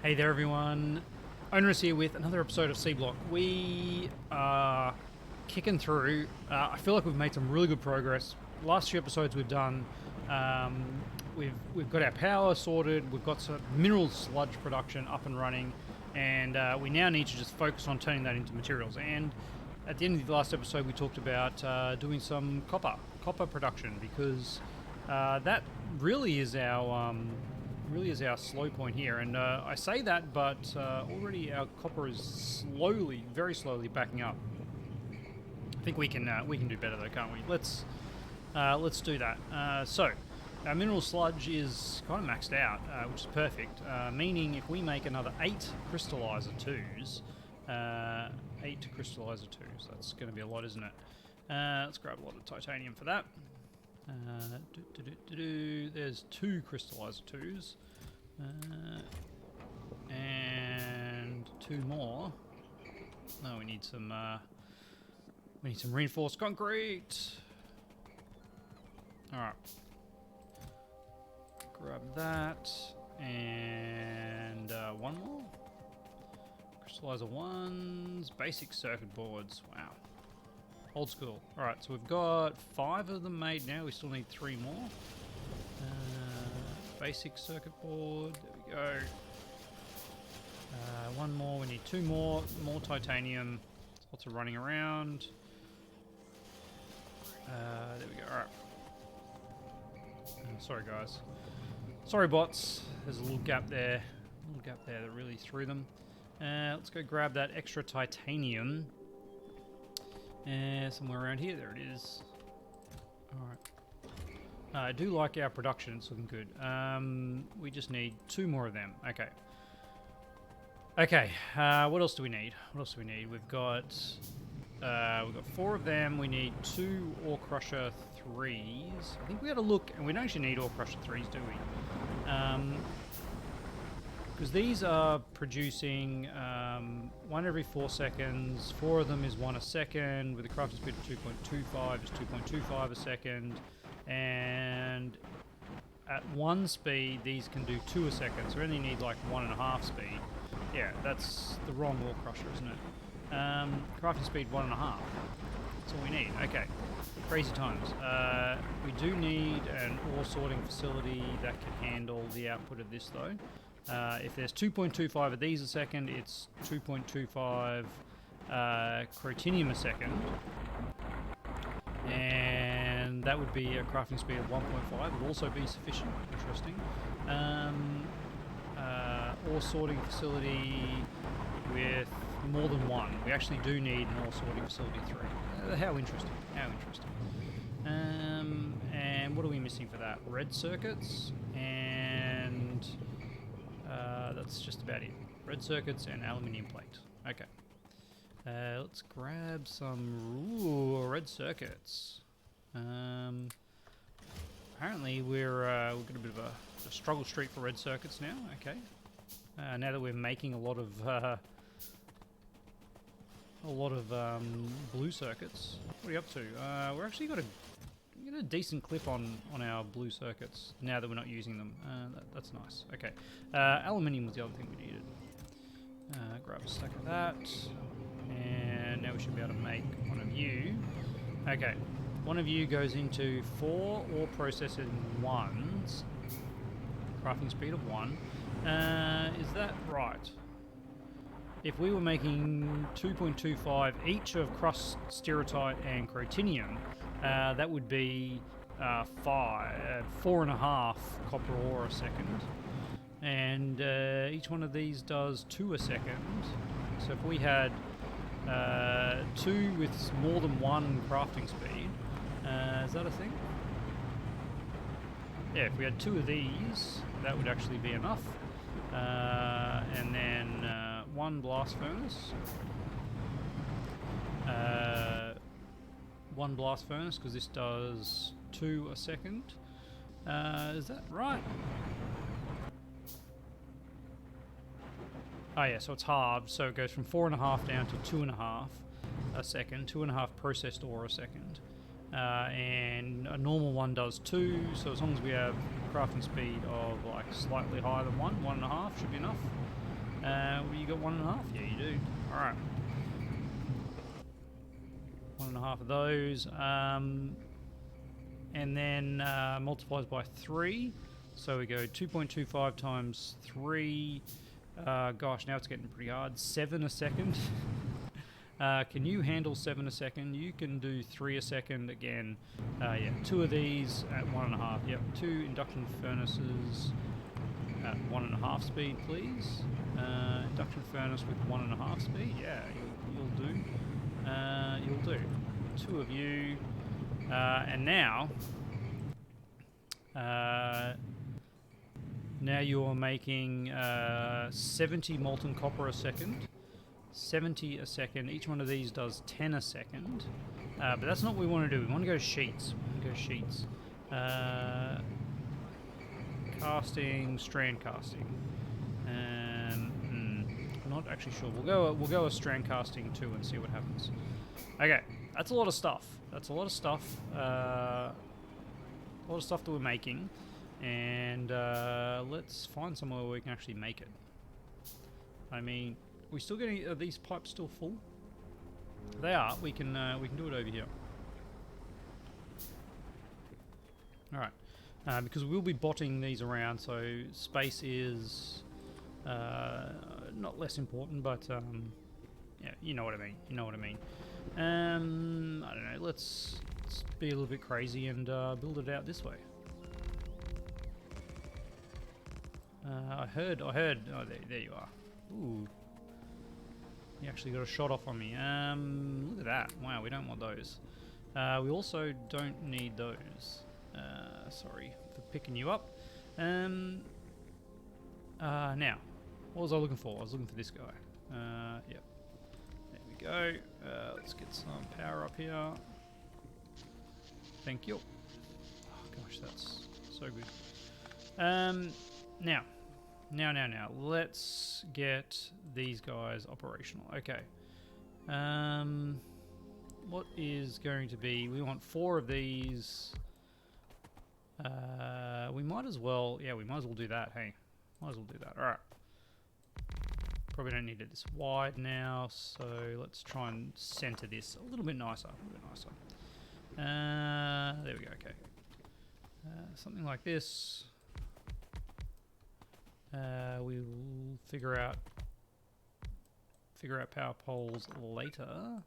Hey there everyone, Onerous here with another episode of Seablock. We are kicking through. I feel like we've made some really good progress. Last few episodes we've done, we've got our power sorted, we've got some mineral sludge production up and running, and we now need to just focus on turning that into materials. And at the end of the last episode we talked about doing some copper production, because that really is our slow point here. And I say that, but already our copper is very slowly backing up. I think we can do better though, can't we? Let's do that. So our mineral sludge is kind of maxed out, which is perfect. Meaning if we make another 8 crystallizer 2s, that's going to be a lot, isn't it? Let's grab a lot of titanium for that. There's 2 crystallizer 2s, and 2 more. No, we need some reinforced concrete. All right, grab that, and 1 more. Crystallizer 1s, basic circuit boards. Wow. Old school. Alright, so we've got 5 of them made now. We still need 3 more. Basic circuit board. There we go. 1 more. We need 2 more. More titanium. Lots of running around. There we go. Alright. Sorry, guys. Sorry, bots. There's a little gap there. That really threw them. Let's go grab that extra titanium. Somewhere around here. There it is. Alright. I do like our production. It's looking good. We just need 2 more of them. Okay. Okay. What else do we need? We've got 4 of them. We need 2 ore crusher 3s. I think we had a look, and we don't actually need ore crusher 3s, do we? Because these are producing 1 every 4 seconds. 4 of them is 1 a second, with a crafting speed of 2.25 is 2.25 a second. And at 1 speed, these can do 2 a second, so we only need like 1.5 speed. Yeah, that's the wrong ore crusher, isn't it? Crafting speed 1.5. That's all we need. Okay, crazy times. We do need an ore sorting facility that can handle the output of this though. If there's 2.25 of these a second, it's 2.25 crotinium a second, and that would be a crafting speed of 1.5. Would also be sufficient. Interesting. Ore sorting facility with more than 1. We actually do need an ore sorting facility 3. How interesting. And what are we missing for that? Red circuits and that's just about it. Red circuits and aluminium plate. Okay. Let's grab some red circuits. Apparently we've got a bit of a struggle streak for red circuits now. Okay. Now that we're making a lot of blue circuits. What are you up to? We're actually got a decent clip on our blue circuits now that we're not using them. That's nice. Okay. Aluminium was the other thing we needed. Grab a stack of that. And now we should be able to make 1 of you. Okay. 1 of you goes into 4 ore processing 1s. Crafting speed of 1. Is that right? If we were making 2.25 each of crust, stereotyte and crotinium, that would be 4.5 copper ore a second. And each one of these does 2 a second. So if we had 2 with more than 1 crafting speed, is that a thing? Yeah, if we had 2 of these, that would actually be enough. And then 1 blast furnace. 1 blast furnace, because this does 2 a second. Is that right? Oh yeah, so it's halved, so it goes from 4.5 down to 2.5 a second, 2.5 processed ore a second. And a normal one does 2, so as long as we have crafting speed of like slightly higher than 1.5 should be enough. Well, you got 1.5? Yeah, you do. Alright. 1.5 of those. And then multiplies by 3. So we go 2.25 times 3. Gosh, now it's getting pretty hard. 7 a second. Can you handle 7 a second? You can do 3 a second again. Yeah, 2 of these at 1.5. Yep, 2 induction furnaces at 1.5 speed, please. Induction furnace with 1.5 speed. Yeah, you'll do. You'll do. 2 of you. And now you are making 70 molten copper a second. 70 a second. Each one of these does 10 a second. But that's not what we want to do. We want to go sheets. Casting, strand casting. I'm not actually sure. We'll go a strand casting too and see what happens. Okay, that's a lot of stuff. That's a lot of stuff. A lot of stuff that we're making, and let's find somewhere where we can actually make it. I mean, we still getting? Are these pipes still full? They are. We can do it over here. All right, because we'll be botting these around, so space is not less important, but yeah, you know what I mean. You know what I mean. I don't know. Let's be a little bit crazy and build it out this way. I heard. Oh, there you are. Ooh. You actually got a shot off on me. Look at that. Wow, we don't want those. We also don't need those. Sorry for picking you up. Now, what was I looking for? I was looking for this guy. Yep. There we go. Let's get some power up here. Thank you. Oh gosh, that's so good. Now, let's get these guys operational. Okay. What is going to be? We want 4 of these. We might as well. Yeah, we might as well do that. Hey, might as well do that. All right. Probably don't need it this wide now, so let's try and center this a little bit nicer. There we go. Okay. Something like this. We will figure out power poles later.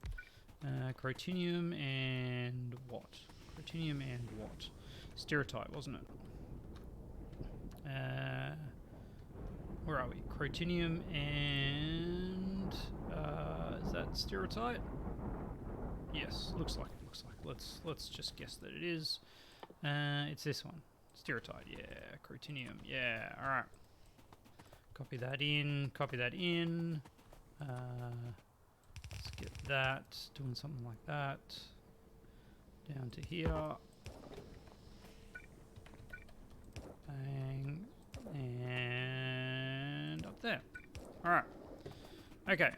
Crotinium and what? Stereotype, wasn't it? Where are we? Crotinium and is that stereotype? Yes, looks like. Let's just guess that it is. It's this one. Stereotype, yeah. Crotinium, yeah. All right. Copy that in. Let's get that. Doing something like that. Down to here. Bang. And up there. All right. Okay.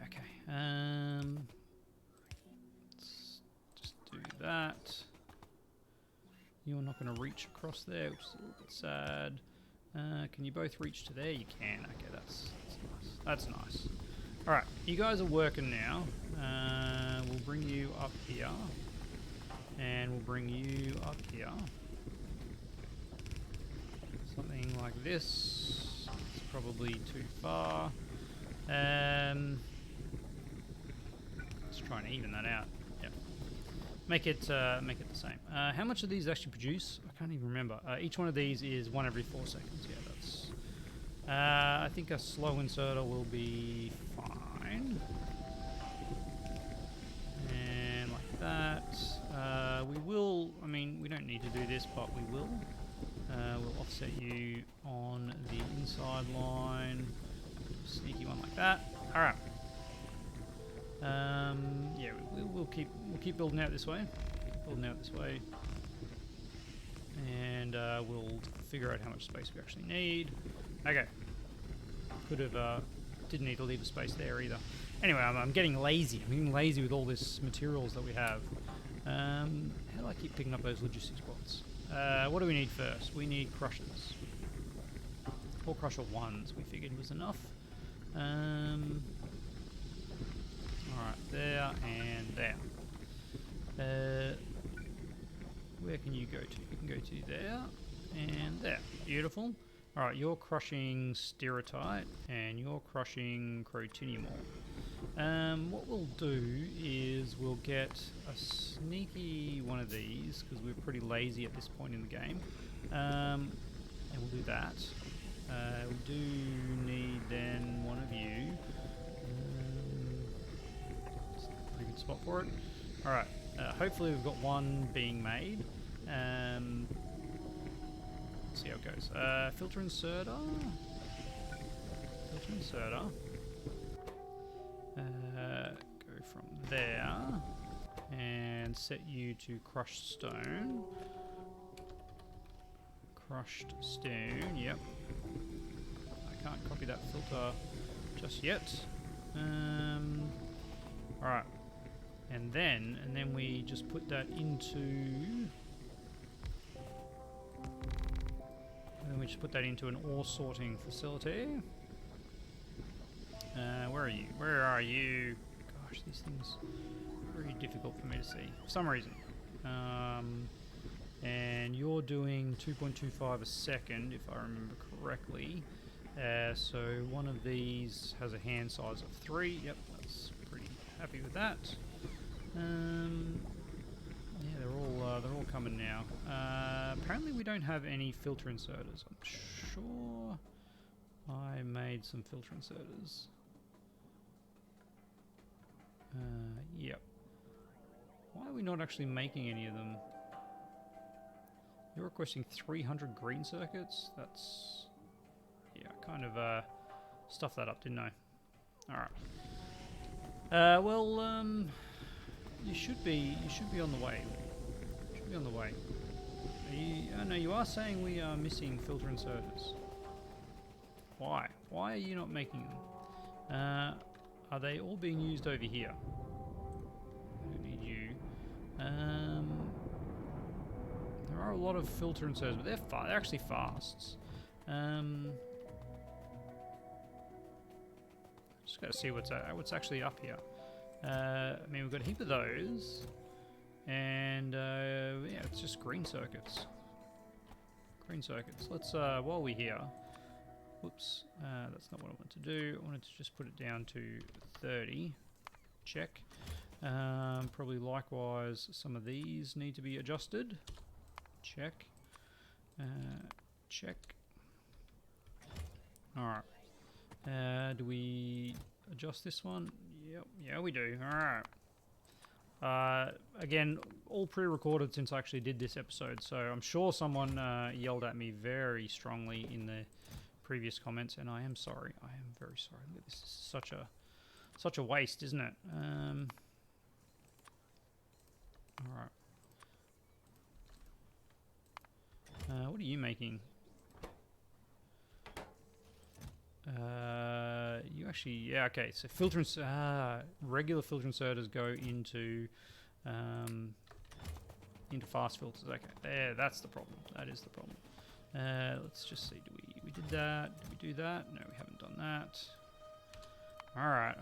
Let's just do that. You're not going to reach across there, which is a little bit sad. Can you both reach to there? You can. Okay, that's nice. That's nice. All right, you guys are working now. We'll bring you up here, and we'll bring you up here. Something like this. It's probably too far. Let's try and even that out. Yep. Make it the same. How much do these actually produce? I can't even remember. Each one of these is 1 every 4 seconds. Yeah, that's. I think a slow inserter will be fine. And like that. We will. I mean, we don't need to do this, but we will. We'll offset you on the inside line. Sneaky one like that. All right. Yeah, we'll keep building out this way. And we'll figure out how much space we actually need. Okay. Could have didn't need to leave a space there either. Anyway, I'm getting lazy. I'm getting lazy with all this materials that we have. How do I keep picking up those logistics bots? What do we need first? We need crushers. 4 crusher 1s we figured was enough. Alright, there and there. Where can you go to? You can go to there and there. Beautiful. Alright, you're crushing stereotype and you're crushing crotinium ore. What we'll do is we'll get a sneaky one of these because we're pretty lazy at this point in the game. And we'll do that. We do need then one of you. It's a pretty good spot for it. Alright, hopefully we've got one being made. Let's see how it goes. Filter inserter. Filter inserter. Go from there and set you to crushed stone. Crushed stone, yep. I can't copy that filter just yet. Alright. And then we just put that into... And then we just put that into an ore sorting facility. Where are you? Where are you? Gosh, these things are very difficult for me to see for some reason. And you're doing 2.25 a second, if I remember correctly. So one of these has a hand size of 3. Yep, that's pretty happy with that. Yeah, they're all coming now. Apparently we don't have any filter inserters. I'm sure I made some filter inserters. Yep. Why are we not actually making any of them? You're requesting 300 green circuits? That's... yeah, kind of stuffed that up, didn't I? Alright. Well, you should be on the way. You should be on the way. No, you are saying we are missing filter inserters. Why? Why are you not making them? Are they all being used over here? I don't need you. There are a lot of filter inserters, but they're actually fasts. Just got to see what's actually up here. I mean, we've got a heap of those, and yeah, it's just green circuits. Green circuits. Let's while we're here. Whoops, that's not what I wanted to do. I wanted to just put it down to 30. Check. Probably likewise, some of these need to be adjusted. Check. Check. Alright. Do we adjust this one? Yep. Yeah, we do. Alright. Again, all pre-recorded since I actually did this episode, so I'm sure someone yelled at me very strongly in the previous comments, and I am sorry. I am very sorry. This is such a waste, isn't it? All right. What are you making? You actually, yeah, okay. So regular filter inserters go into fast filters. Okay, there. That's the problem. That is the problem. Let's just see. We did that? Did we do that? No, we haven't done that. All right.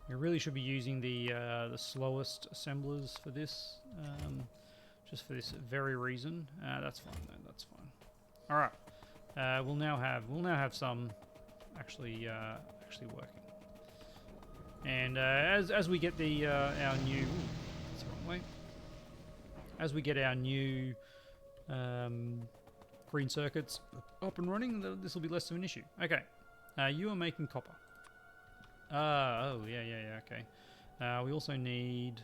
We really should be using the slowest assemblers for this, just for this very reason. That's fine though. That's fine. All right. We'll now have some actually working. And as we get the our new that's the wrong way. As we get our new green circuits up and running, this will be less of an issue. Okay, you are making copper. Oh yeah. Okay. We also need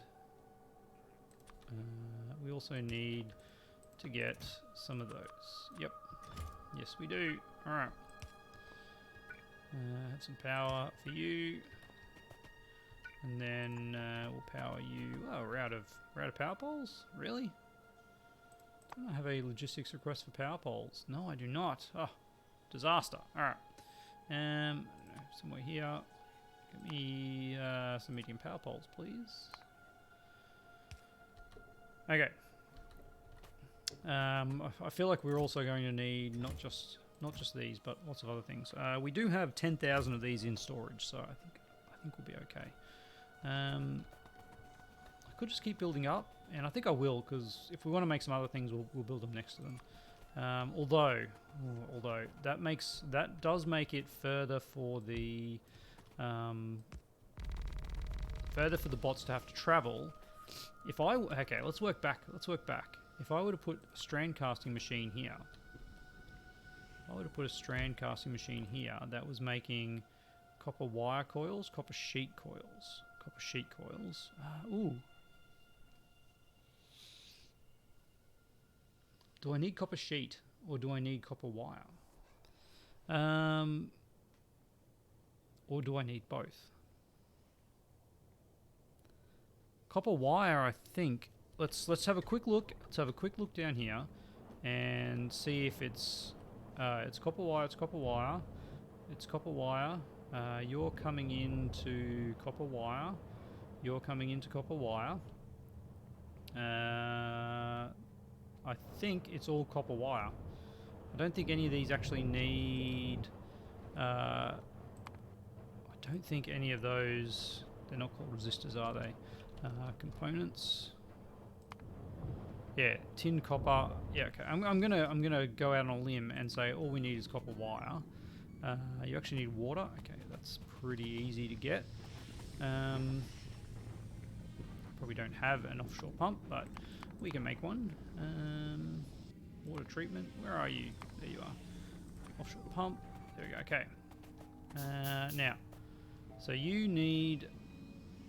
to get some of those. Yep. Yes, we do. All right. Have some power for you, and then we'll power you. Oh, we're out of power poles. Really? Don't I have a logistics request for power poles? No, I do not. Oh, disaster. All right. Somewhere here. Get me some medium power poles, please. Okay. I feel like we're also going to need not just not just these, but lots of other things. We do have 10,000 of these in storage, so I think we'll be okay. I could just keep building up, and I think I will, because if we want to make some other things, we'll build them next to them. Although that does make it further for the bots to have to travel. Okay, let's work back. If I were to put a strand casting machine here, that was making copper wire coils, copper sheet coils. Ooh. Do I need copper sheet or do I need copper wire? Or do I need both? Copper wire, I think. Let's have a quick look. Let's have a quick look down here and see if it's copper wire. It's copper wire. It's copper wire. You're coming into copper wire. You're coming into copper wire. I think it's all copper wire. I don't think any of these actually need... I don't think any of those... They're not called resistors, are they? Components. Yeah, tin, copper. Yeah, okay. I'm gonna go out on a limb and say all we need is copper wire. You actually need water. Okay, that's pretty easy to get. Probably don't have an offshore pump, but we can make one. Water treatment. Where are you? There you are. Offshore pump. There we go. Okay. Now, so you need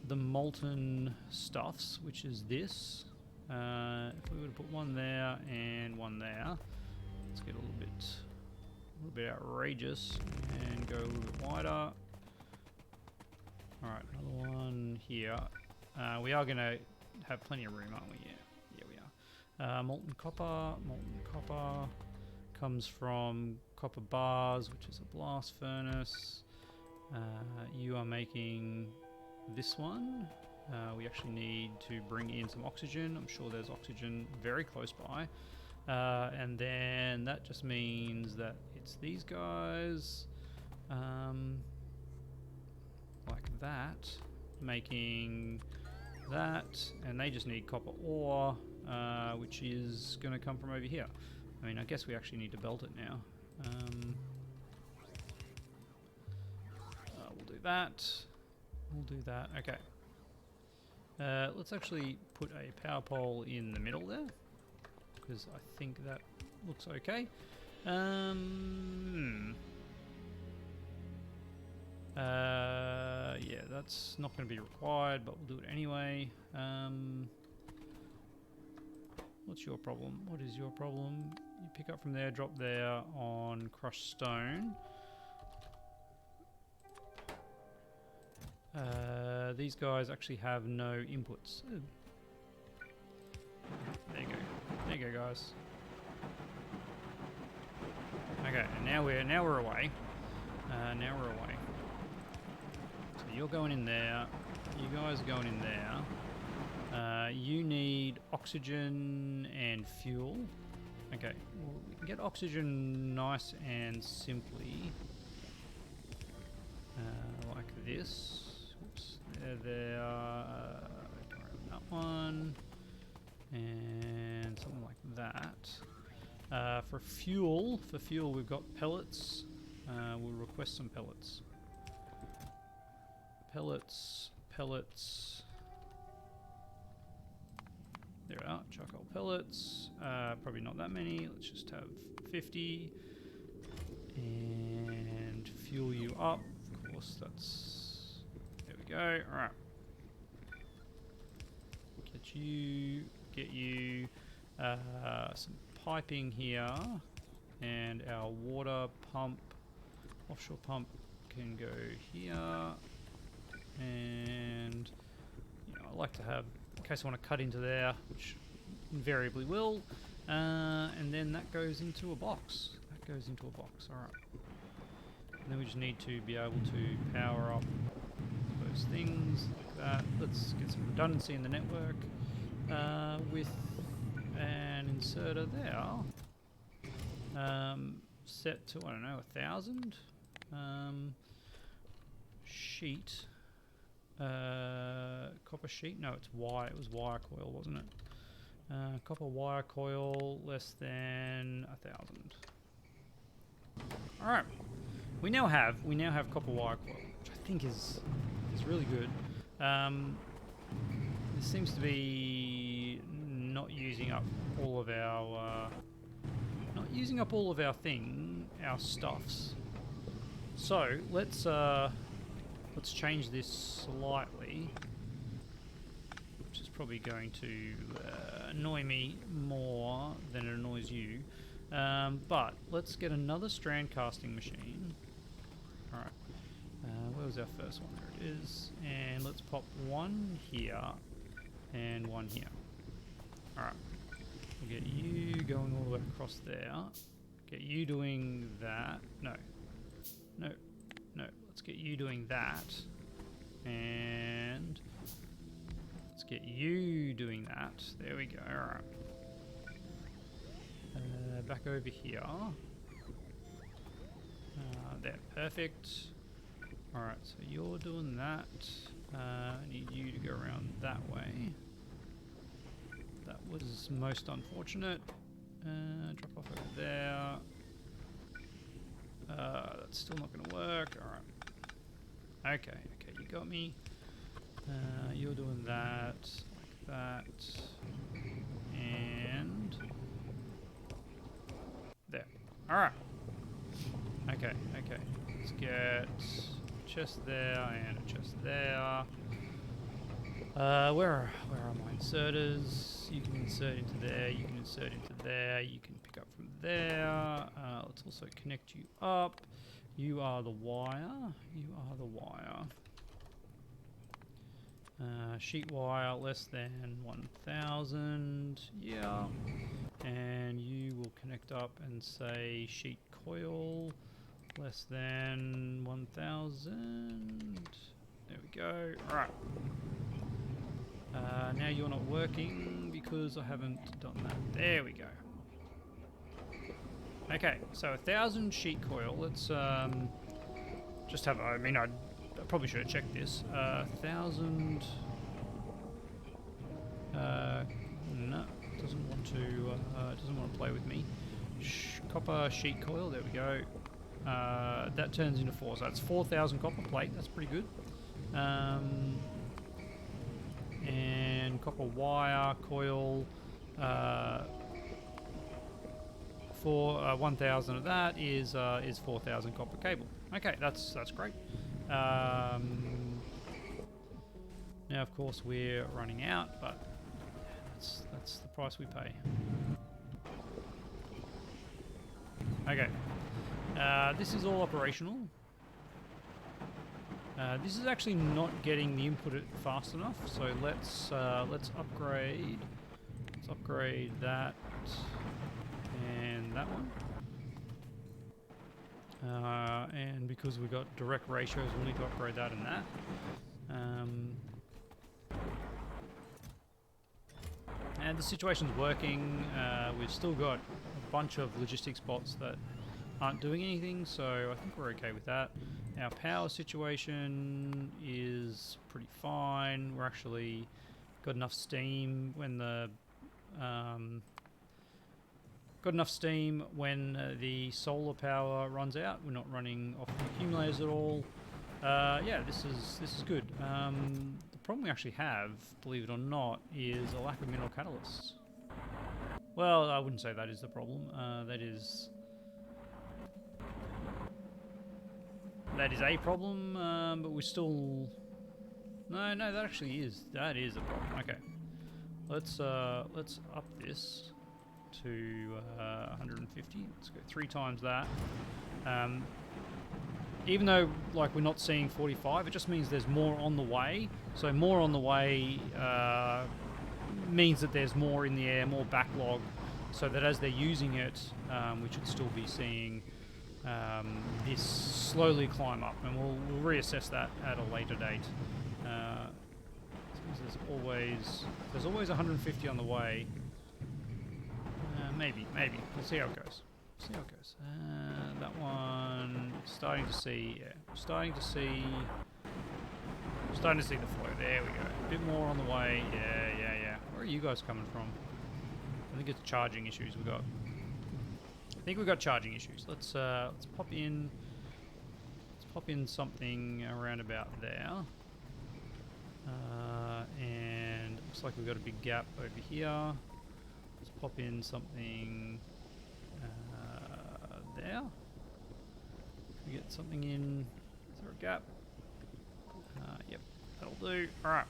the molten stuffs, which is this. If we were to put one there and one there, let's get a little bit outrageous and go a little bit wider. All right, another one here. We are going to have plenty of room, aren't we? Yeah, we are. Molten copper comes from copper bars, which is a blast furnace. You are making this one. We actually need to bring in some oxygen. I'm sure there's oxygen very close by. And then that just means that it's these guys, like that, making that, and they just need copper ore, which is going to come from over here. I mean, I guess we actually need to belt it now. We'll do that. Okay. Let's actually put a power pole in the middle there, because I think that looks okay. Yeah, that's not going to be required, but we'll do it anyway. What's your problem? What is your problem? You pick up from there, drop there on crushed stone. These guys actually have no inputs. Ooh. There you go. There you go, guys. Okay, and now we're away. Now we're away. So you're going in there. You guys are going in there. You need oxygen and fuel. Okay, well, we can get oxygen nice and simply. Like this. Oops, there that one. And something like that. For fuel, we've got pellets. We'll request some pellets. Pellets. There are charcoal pellets. Probably not that many. Let's just have 50. And fuel you up. Of course, that's... There we go. All right. Get you some piping here, and our water pump, offshore pump, can go here. And I like to have, in case I want to cut into there, which invariably will, and then that goes into a box. All right. And then we just need to be able to power up those things like that. Let's get some redundancy in the network with an inserter there. set to, I don't know, 1,000. Sheet. Copper sheet? No, it's wire. It was wire coil, wasn't it? Copper wire coil less than 1,000. All right. We now have copper wire coil, which I think is really good. This seems to be not using up all of our our stuffs. So let's change this slightly, which is probably going to annoy me more than it annoys you. But let's get another strand casting machine. All right. Where was our first one? There it is. And let's pop one here and one here. All right. We'll get you going all the way across there. Get you doing that. No. Let's get you doing that. And let's get you doing that. There we go. All right. Back over here. There. Perfect. Alright, so you're doing that. I need you to go around that way. That was most unfortunate. Drop off over there. That's still not going to work. Alright. Okay, you got me. You're doing that, like that. And there. Alright. Okay. Let's get chest there and a chest there. Where are my inserters? You can insert into there, you can insert into there, you can pick up from there. Let's also connect you up. You are the wire. Sheet wire less than 1,000. Yeah. And you will connect up and say sheet coil less than 1,000. There we go. Alright. Now you're not working because I haven't done that. There we go. Okay, so 1,000 sheet coil. Let's just have. I mean, I probably should have checked this. 1,000. No, doesn't want to play with me. Copper sheet coil. There we go. That turns into 4, so that's 4,000 copper plate. That's pretty good. And copper wire coil. For 1,000 of that is 4,000 copper cable. Okay, that's great. Now, of course, we're running out, but that's the price we pay. Okay. This is all operational. This is actually not getting the input fast enough, so let's upgrade. Let's upgrade that and that one. And because we've got direct ratios, we'll need to upgrade that and that. And the situation's working. We've still got a bunch of logistics bots that aren't doing anything, so I think we're okay with that. Our power situation is pretty fine. We're actually got enough steam when the solar power runs out. We're not running off the accumulators at all. Yeah, this is good. The problem we actually have, believe it or not, is a lack of mineral catalysts. Well, I wouldn't say that is the problem. That is a problem, but we still... No, that actually is. That is a problem. Okay. Let's up this to 150. Let's go 3 times that. Even though, like, we're not seeing 45, it just means there's more on the way. So more on the way means that there's more in the air, more backlog, so that as they're using it, we should still be seeing this slowly climb up, and we'll reassess that at a later date. There's always 150 on the way. Maybe. We'll see how it goes. that one. Starting to see, yeah. Starting to see the flow. There we go. A bit more on the way. Yeah. Where are you guys coming from? I think it's charging issues we got. I think we've got charging issues. Let's pop in. Let's pop in something around about there. And looks like we've got a big gap over here. Let's pop in something there. Can we get something in? Is there a gap? Yep, that'll do. Alright.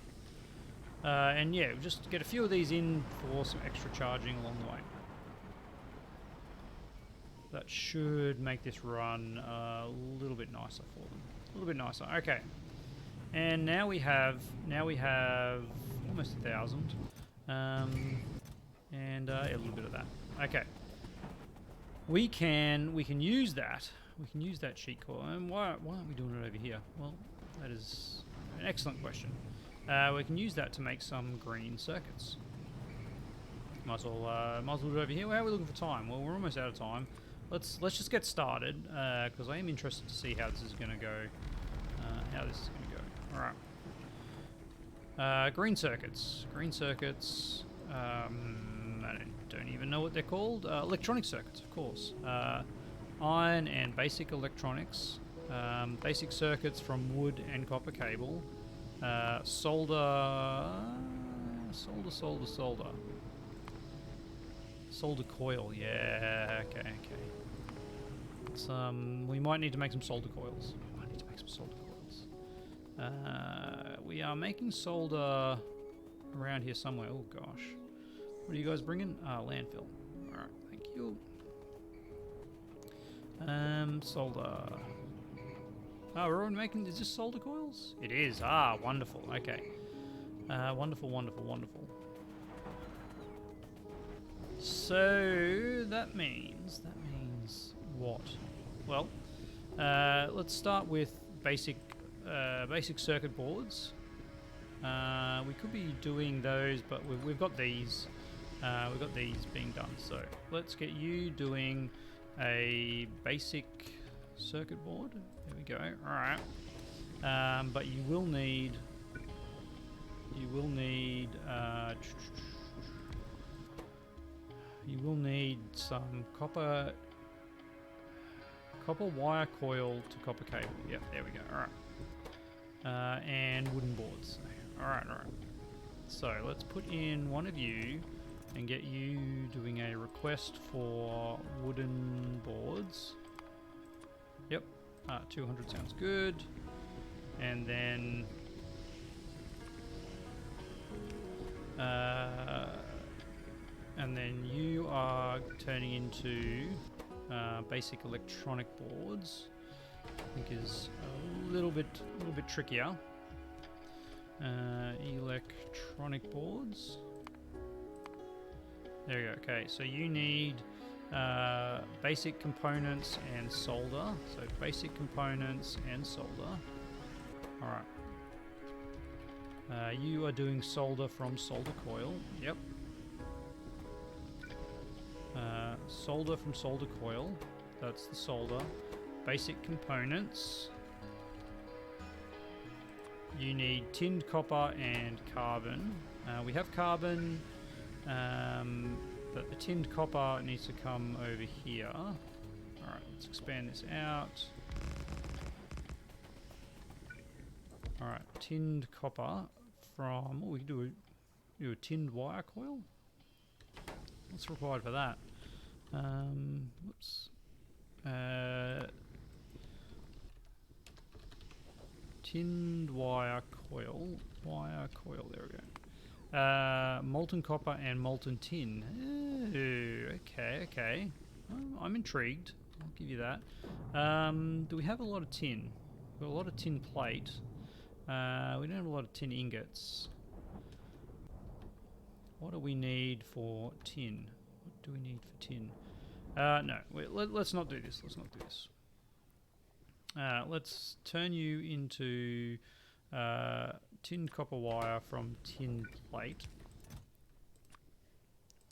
And yeah, we'll just get a few of these in for some extra charging along the way. That should make this run a little bit nicer for them. A little bit nicer. Okay. And now we have almost 1,000. And a little bit of that. Okay. We can use that. We can use that sheet coil. And why aren't we doing it over here? Well, that is an excellent question. We can use that to make some green circuits. Might as well do it over here. How are we looking for time? Well, we're almost out of time. Let's just get started because I am interested to see how this is going to go. All right. Green circuits. Green circuits. I don't even know what they're called. Electronic circuits, of course. Iron and basic electronics. Basic circuits from wood and copper cable. Solder coil. Yeah. Okay. It's, we might need to make some solder coils. We are making solder around here somewhere. Oh gosh. What are you guys bringing? Landfill. Alright, thank you. Solder. Oh, we're already making, is this solder coils? It is. Ah, wonderful. Okay. Wonderful. So, that means what? Well, let's start with basic circuit boards. We could be doing those, but we've got these. We've got these being done. So let's get you doing a basic circuit board. There we go. All right. But you will need some copper wire coil to copper cable. Yep. There we go. All right. And wooden boards. Alright. So let's put in one of you and get you doing a request for wooden boards. Yep. 200 sounds good. And then you are turning into basic electronic boards. I think is a little bit trickier. Electronic boards. There we go. Okay, so you need basic components and solder. So basic components and solder. All right. You are doing solder from solder coil. Yep. Solder from solder coil. That's the solder. Basic components. You need tinned copper and carbon. We have carbon, but the tinned copper needs to come over here. Alright, let's expand this out. Alright, tinned copper from... Oh, we can do a tinned wire coil? What's required for that? Whoops. Tinned wire coil, there we go. Molten copper and molten tin. Ooh, okay. I'm intrigued. I'll give you that. Do we have a lot of tin? We've got a lot of tin plate. We don't have a lot of tin ingots. What do we need for tin? What do we need for tin? No, let's not do this. Let's turn you into tin copper wire from tin plate.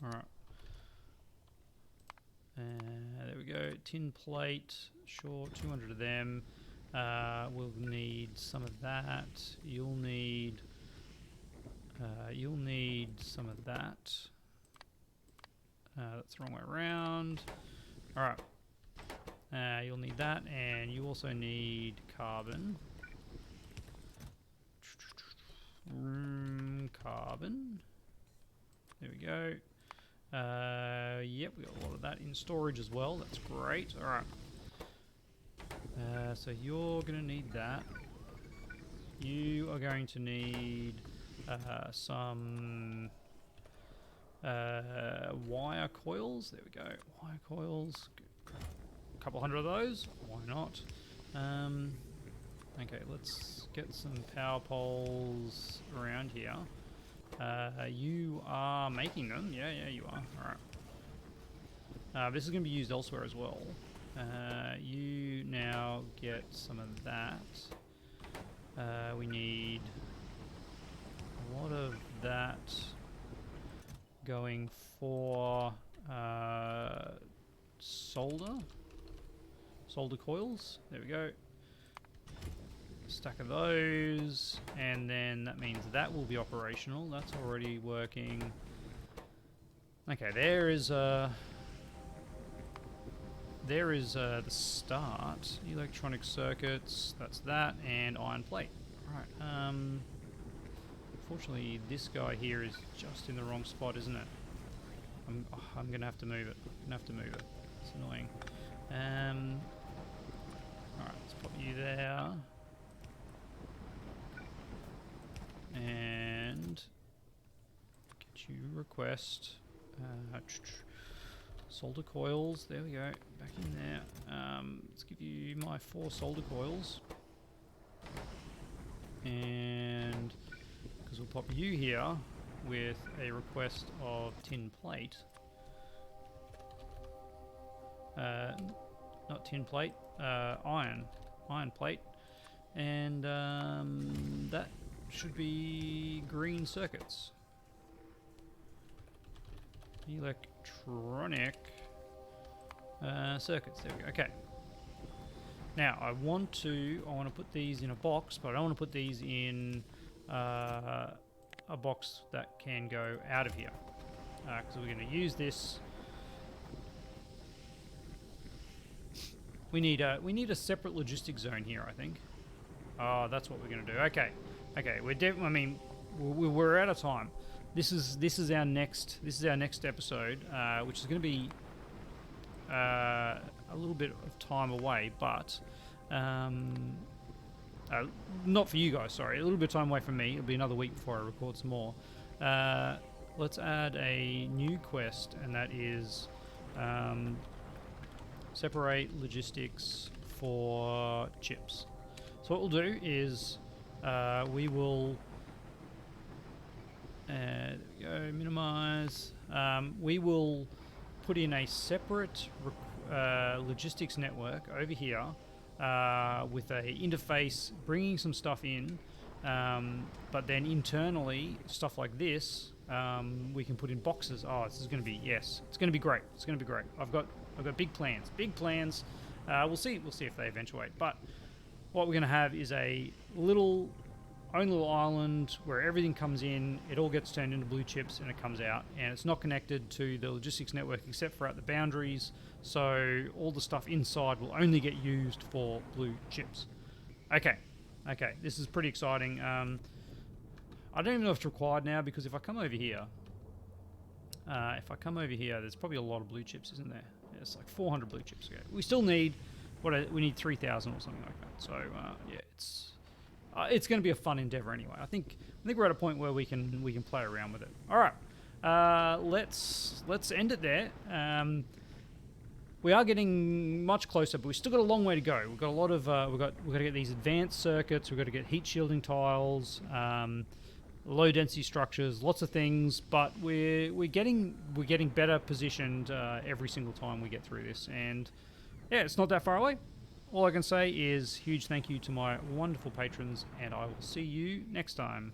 Alright. There we go. Tin plate. Sure, 200 of them. We'll need some of that. You'll need some of that. That's the wrong way around. All right. You'll need that, and you also need carbon. Carbon. There we go. Yep, we got a lot of that in storage as well. That's great. All right. So you're going to need that. You are going to need some wire coils. There we go. Wire coils. A couple hundred of those. Why not? Okay, let's get some power poles around here. You are making them. Yeah, you are. Alright. This is going to be used elsewhere as well. You now get some of that. We need a lot of that going for solder coils. There we go. Stack of those, and then that means that will be operational. That's already working. Okay, there is the start. Electronic circuits, that's that, and iron plate. Right. Unfortunately, this guy here is just in the wrong spot, isn't it? I'm gonna have to move it. It's annoying. Alright, let's put you there. And get you request solder coils. There we go, back in there. Let's give you my 4 solder coils, and because we'll pop you here with a request of tin plate. Not tin plate, iron plate, and that should be green circuits. Electronic circuits. There we go. Okay. Now I want to put these in a box, but I don't want to put these in a box that can go out of here, because we're going to use this. We need a separate logistic zone here, I think. Oh, that's what we're going to do. Okay. We're out of time. This is our next episode, which is going to be a little bit of time away, but not for you guys. Sorry, a little bit of time away from me. It'll be another week before I record some more. Let's add a new quest, and that is separate logistics for chips. So what we'll do is we will there we go, minimize. We will put in a separate logistics network over here with a interface bringing some stuff in, but then internally stuff like this we can put in boxes. Oh, this is going to be, yes, it's going to be great. It's going to be great. I've got big plans. We'll see if they eventuate. But what we're going to have is a own little island where everything comes in, it all gets turned into blue chips, and it comes out, and it's not connected to the logistics network except for at the boundaries, so all the stuff inside will only get used for blue chips. Okay, this is pretty exciting. I don't even know if it's required now, because if I come over here, there's probably a lot of blue chips, isn't there? Yeah, it's like 400 blue chips. Okay. We still need, we need 3,000 or something like that. So yeah, it's going to be a fun endeavor anyway. I think we're at a point where we can play around with it. All right, let's end it there. We are getting much closer, but we've still got a long way to go. We've got a lot of we've got to get these advanced circuits. We've got to get heat shielding tiles, low density structures, lots of things. But we're getting better positioned every single time we get through this, and yeah, it's not that far away. All I can say is huge thank you to my wonderful patrons, and I will see you next time.